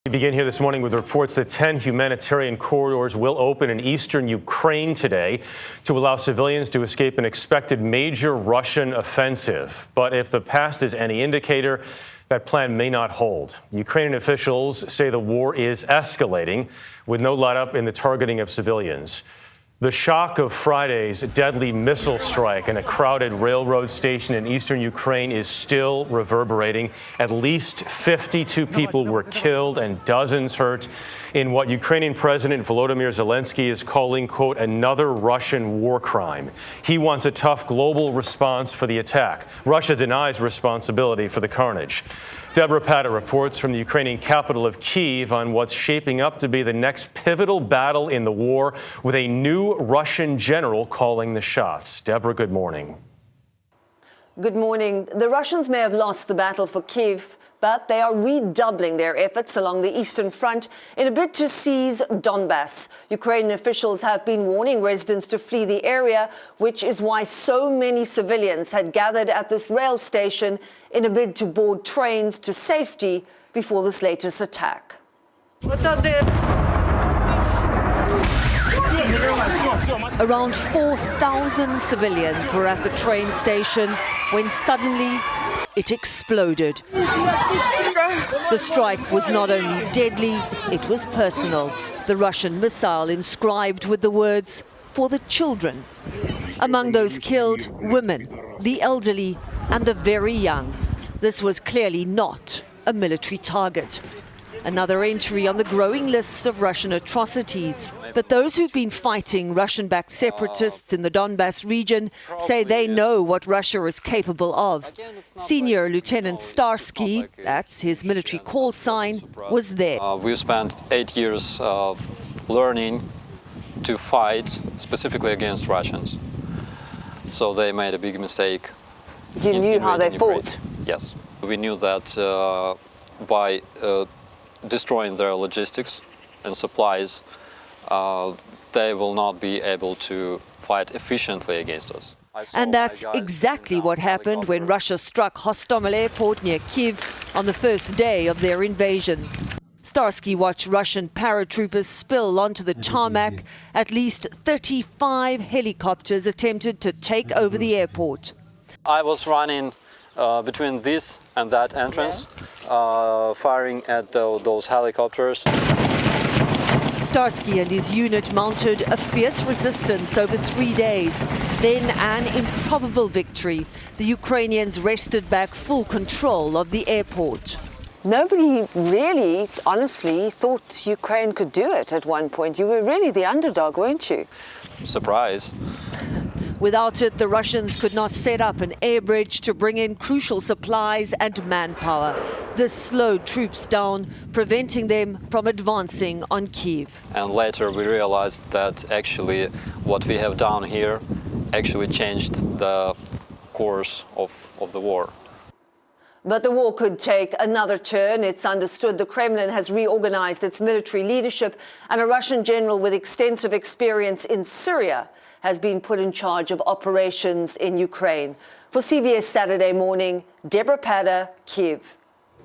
We begin here this morning with reports that 10 humanitarian corridors will open in eastern Ukraine today to allow civilians to escape an expected major Russian offensive. But if the past is any indicator, that plan may not hold. Ukrainian officials say the war is escalating with no let-up in the targeting of civilians. The shock of Friday's deadly missile strike in a crowded railroad station in eastern Ukraine is still reverberating. At least 52 people were killed and dozens hurt in what Ukrainian President Volodymyr Zelensky is calling, quote, another Russian war crime. He wants a tough global response for the attack. Russia denies responsibility for the carnage. Deborah Pata reports from the Ukrainian capital of Kyiv on what's shaping up to be the next pivotal battle in the war, with a new Russian general calling the shots. Deborah, good morning. Good morning. The Russians may have lost the battle for Kyiv, but they are redoubling their efforts along the eastern front in a bid to seize Donbass. Ukrainian officials have been warning residents to flee the area, which is why so many civilians had gathered at this rail station in a bid to board trains to safety before this latest attack. Around 4,000 civilians were at the train station when suddenly it exploded. The strike was not only deadly, it was personal. The Russian missile inscribed with the words, "For the children." Among those killed, women, the elderly, and the very young. This was clearly not a military target. Another entry on the growing list of Russian atrocities. But those who've been fighting Russian-backed separatists in the Donbass region say they know what Russia is capable of. Senior Lieutenant Starsky, that's his military call sign, was there. We've spent 8 years learning to fight specifically against Russians. So they made a big mistake. You knew how they fought? Yes. We knew that by destroying their logistics and supplies, they will not be able to fight efficiently against us. And that's exactly what happened when Russia struck Hostomel airport near Kyiv on the first day of their invasion. Starsky watched Russian paratroopers spill onto the tarmac. At least 35 helicopters attempted to take over the airport. I was running between this and that entrance, firing at those helicopters. Starsky and his unit mounted a fierce resistance over 3 days. Then an improbable victory. The Ukrainians wrested back full control of the airport. Nobody really, honestly, thought Ukraine could do it at one point. You were really the underdog, weren't you? Surprise. Without it, the Russians could not set up an air bridge to bring in crucial supplies and manpower. This slowed troops down, preventing them from advancing on Kyiv. And later we realized that actually what we have done here actually changed the course of the war. But the war could take another turn. It's understood the Kremlin has reorganized its military leadership, and a Russian general with extensive experience in Syria has been put in charge of operations in Ukraine. For CBS Saturday Morning, Deborah Pata, Kyiv.